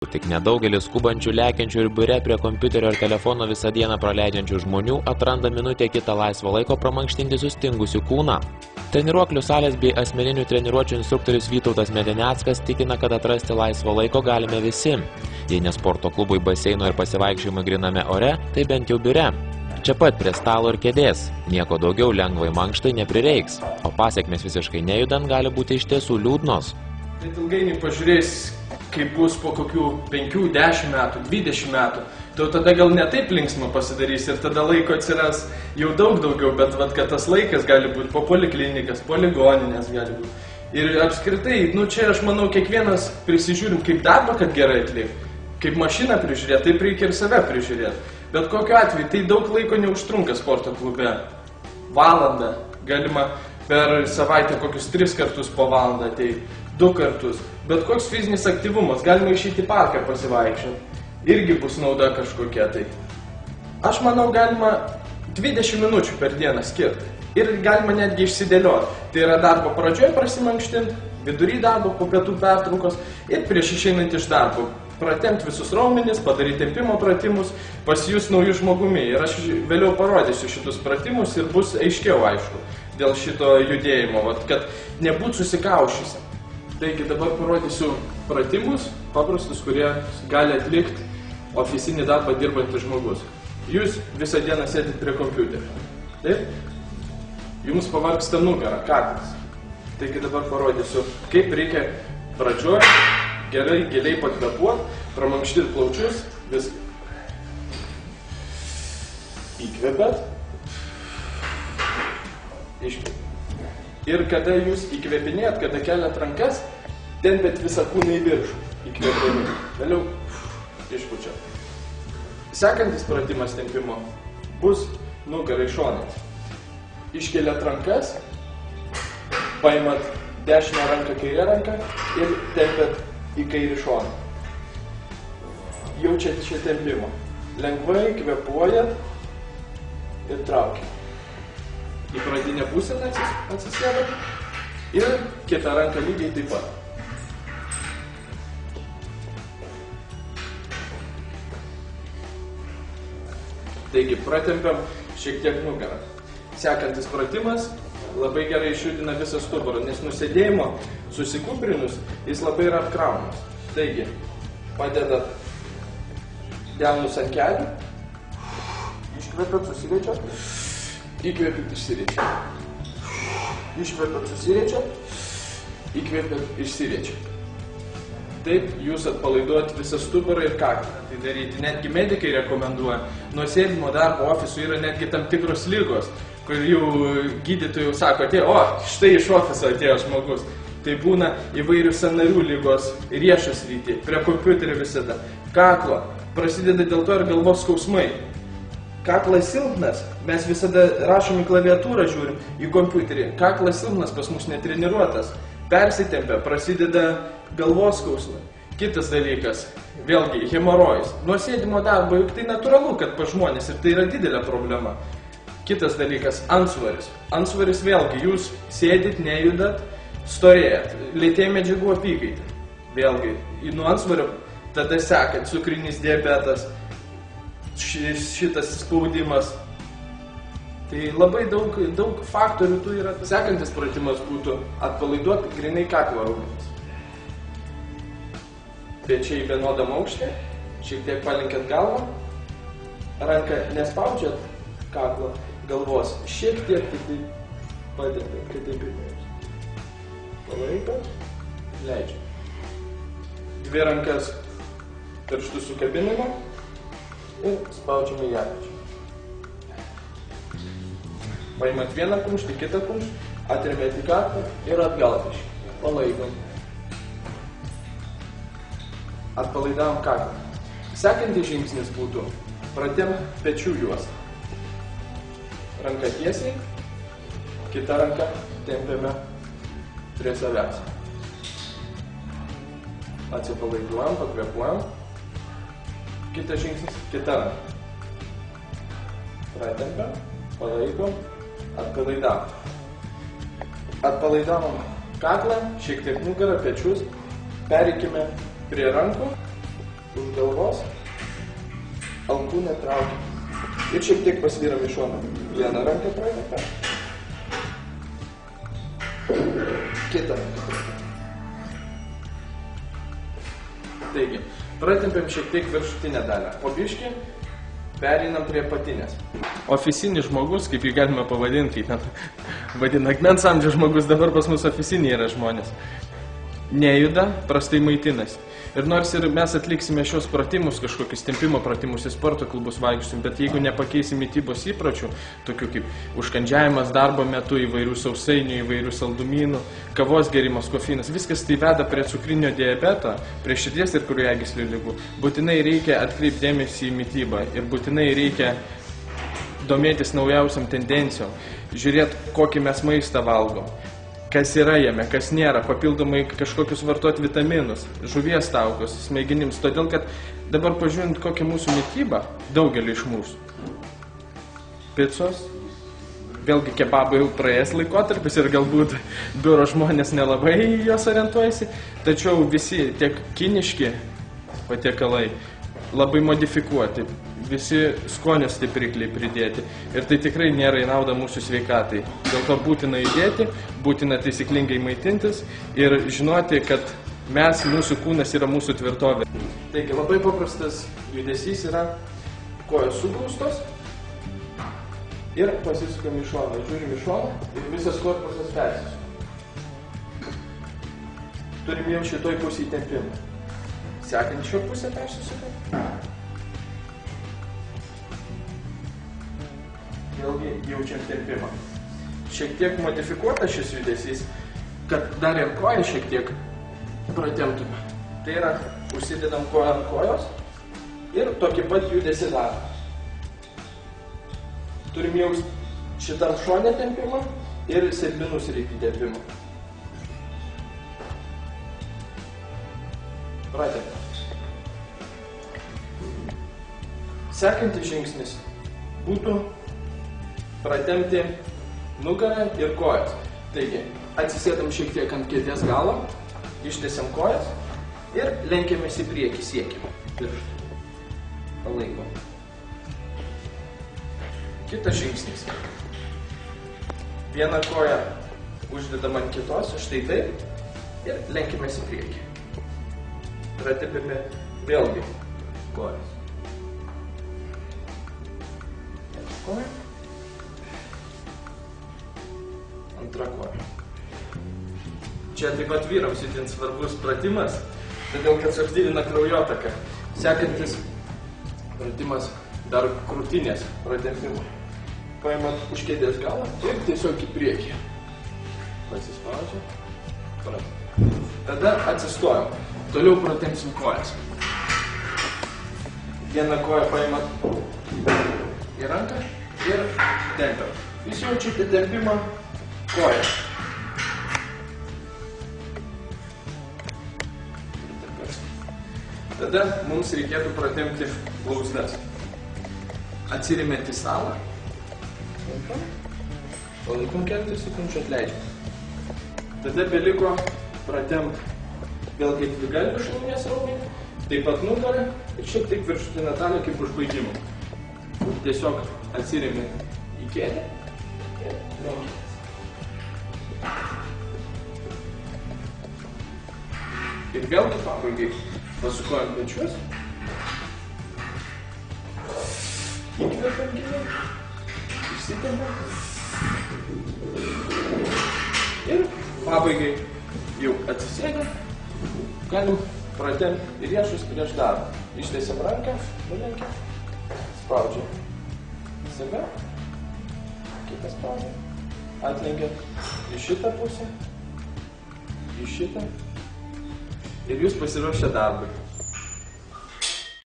Tik nedaugelis skubančių, lekiančių ir biure prie kompiuterio ir telefono visą dieną praleidžiančių žmonių atranda minutę kitą laisvo laiko pramankštinti sustingusių kūną. Treniruoklių salės bei asmeninių treniruočių instruktorius Vytautas Medineckas tikina, kad atrasti laisvo laiko galime visi. Jei ne sporto klubui, baseino ir pasivaikščiojimai gryname ore, tai bent jau biure. Čia pat prie stalo ir kėdės. Nieko daugiau lengvai mankštai neprireiks, o pasekmės visiškai nejudant gali būti iš tiesų liūdnos. Tai ilgainiui pažiūrės, kaip bus po kokių 5, 10 metų, 20 metų, tai tada gal ne taip linksma pasidarys ir tada laiko atsiras jau daug daugiau, bet kad tas laikas gali būti po poliklinikas, po ligoninės gali būti. Ir apskritai, čia aš manau, kiekvienas prisižiūrim kaip darbą, kad gerai atlikti, kaip mašiną prižiūrėti, taip reikia ir save prižiūrėti. Bet kokiu atveju, tai daug laiko neužtrunka sporto klube. Valandą, galima per savaitę kokius 3 kartus po valandą ateiti, 2 kartus. Bet koks fizinis aktyvumas, galima išeiti į parką pasivaikščioti, irgi bus nauda kažkokia tai. Aš manau, galima 20 minučių per dieną skirti ir galima netgi išsidėlioti. Tai yra darbo pradžioje prasimankštinti, vidury darbo, po pietų pertraukos ir prieš išeinant iš darbo. Pratemti visus raumenis, padaryti tempimo pratimus, pasijus naujų žmogumi. Ir aš vėliau parodysiu šitus pratimus ir bus aiškiau aišku dėl šito judėjimo, kad nebūt susikaušysi. Taigi dabar parodysiu pratimus, paprastus, kurie gali atlikti ofisinį darbą dirbantis žmogus. Jūs visą dieną sėdite prie kompiuterio. Taip? Jums pavargsta nugara, kaklas. Taigi dabar parodysiu, kaip reikia pradžioje gerai, giliai pakvėpuoti, pramankštinti plaučius, viską. Įkvėpėt. Iškvėpėt. Ir kada jūs įkvėpinėjat, kada keliat rankas, tempėt visą kūną į viršų. Įkvėpinėjat. Vėliau išpučiat. Sekantis pratimas tempimo bus nugarai šonais. Iškeliat rankas, paimat dešinę ranką, kairę ranką ir tempėt į kairį šoną. Jaučiat šią tempimą. Lengvai kvėpuojat ir traukiat. Į pradinę būseną atsisėdat ir kitą ranką lygiai taip pat. Taigi, pratempiam šiek tiek nugarą. Sekantis pratimas labai gerai išjudina visą stuburą, nes nusėdėjimo susikūprinus jis labai yra apkraunamas. Taigi, padedat delnus ant kelių, iškvepiat, susiriečiat, įkvepiat, išsiriečiat. Iškvepiat, susiriečiat, įkvepiat, išsiriečiat. Taip jūs atpalaiduojat visą stuburą ir kaklą. Tai daryti netgi medikai rekomenduoja. Nuo sėdimo darbo ofisų yra netgi tam tikros ligos, kur jų gydytojai sako, štai iš ofiso atėjo žmogus. Tai būna įvairių sąnarių ligos, riešų srity, prie kompiuterio visada. Kaklo, prasideda dėl to ir galvos skausmai. Kaklas silpnas, mes visada rašom į klaviatūrą, žiūrim į kompiuterį. Kaklas silpnas, pas mus netreniruotas. Persitempia, prasideda galvos skausmai. Kitas dalykas, vėlgi, hemorojus. Nuo sėdimo darbo, juk tai natūralu, kad pas žmonės ir tai yra didelė problema. Kitas dalykas, antsvoris. Antsvoris vėlgi, jūs sėdit, nejudat, storėjat, lėtėja medžiagų apykaita. Vėlgi, nuo antsvorio tada seka cukrinis diabetas, šitas spaudimas. Tai labai daug faktorių tų yra. Sekantis pratimas būtų atpalaiduoti grinai kaklo raumenis. Pečiai vienodam aukšte, šiek tiek palinkėt galvą, ranką nespaudžiat kaklo galvos, šiek tiek kitaip padedat, kitaip įmėjus. Palaikat, leidžiat. 2 rankas pirštus sukabinama ir spaudžiame į apačią. Paimat vieną kumštį, kitą kumštį, atremėt į kaklą ir atgal biškį. Palaikom. Atpalaidavom kaklą. Sekantis žingsnis būtų pratempt pečių juostą. Ranka tiesiai, kita ranka tempiame prie savęs. Atsipalaiduojam, pakvėpuojam. Kitas žingsnis, kita ranka. Pratempiam, palaikom. Atpalaidavom. Atpalaidavom kaklą, šiek tiek nugarą, pečius, pereikime prie rankų už galvos, alkūnę traukiam. Ir šiek tiek pasvyram į šoną. Vieną ranką pratempia. Kitą ranką pratempia. Taigi, pratempiam šiek tiek viršutinę dalį. Po biškį pereinam prie patinės. Ofisinis žmogus, kaip jį galime pavadinti, kaip vadina akmens amžiaus žmogus, dabar pas mus ofisiniai yra žmonės. Nejuda, prastai maitinasi. Ir nors ir mes atliksime šios pratimus, kažkokius tempimo pratimus į sporto klubus vaikščiusim, bet jeigu nepakeisim mitybos įpročių, tokių kaip užkandžiavimas darbo metu, įvairių sausainių, įvairių saldumynų, kavos gerimas, kofeinas, viskas tai veda prie cukrinio diabeto, prie širdies ir kraujagyslių ligų. Būtinai reikia atkreipti dėmesį į mitybą ir būtinai reikia domėtis naujausiam tendencijom, žiūrėti, kokį mes maistą valgom. Kas yra jame, kas nėra, papildomai kažkokius vartoti vitaminus, žuvies taukus, smegenims. Todėl, kad dabar pažiūrint, kokia mūsų mityba, daugelį iš mūsų. Picos, vėlgi kebabai jau praėjęs laikotarpis ir galbūt biuro žmonės nelabai jos orientuojasi, tačiau visi tiek kiniški patiekalai labai modifikuoti, visi skonio stiprikliai pridėti ir tai tikrai nėra į naudą mūsų sveikatai. Dėl to būtina judėti, būtina taisyklingai maitintis ir žinoti, kad mūsų kūnas yra mūsų tvirtovė. Taigi labai paprastas judesys yra kojos suglaustos ir pasisukam į šoną, žiūrim į šoną ir visas korpusas persisuka. Turim jau šitoj pusėj tempimą. Sekančio pusę persisukam. Vėlgi jaučiam tempimą. Šiek tiek modifikuotas šis judesys, kad dar ir koją šiek tiek pratemptume. Tai yra, užsidedam koją ant kojos ir tokį pat judesį darom. Turim jausti šitam šone tempimą ir sėdmenų srity tempimą. Pratempim. Sekantis žingsnis būtų pratempti nugarą ir kojas. Taigi, atsisėdam šiek tiek ant kėdės galo, ištiesiam kojas ir lenkiamės į priekį, siekiam pirštų. Palaikom. Kitas žingsnis. Vieną koją uždedam ant kitos, štai taip, ir lenkiamės į priekį. Pratempime vėlgi kojas. Koja. Antra koja. Čia taip pat vyrams itin svarbus pratimas, todėl kad suaktyvina kraujotaką. Sekantis pratimas dar krūtinės pratempimo. Paimat už kėdės galą ir tiesiog į priekį. Pasispaudžiam. Tada atsistojam. Toliau pratempsim kojas. Vieną koją paimat į ranką ir tempiam. Jūs jaučiate tempimą koją. Tada mums reikėtų pratempti blauzdas. Atsiremiant į stalą. Palaikom keletą sekundžių, atleidžiam. Tada beliko pratempt vėlgi dvigalvių šlaunies raumenį, taip pat nugarą ir šiek tiek viršutinę dalį kaip užbaigimą. Tiesiog atsiremiant į kėdę ir lenkitės. Ir vėlgi pabaigai pasukojam pečius. Įkvepiam giliai. Išsitempiam. Ir pabaigai jau atsisėdam. Galim pratempti riešus prieš darbą. Ištiesiam ranką, nulenkiam. Spaudžiam save. Kitą spaudžiam. Atlenkiam į šitą pusę. Į šitą. Ir jūs pasiruošę darbui.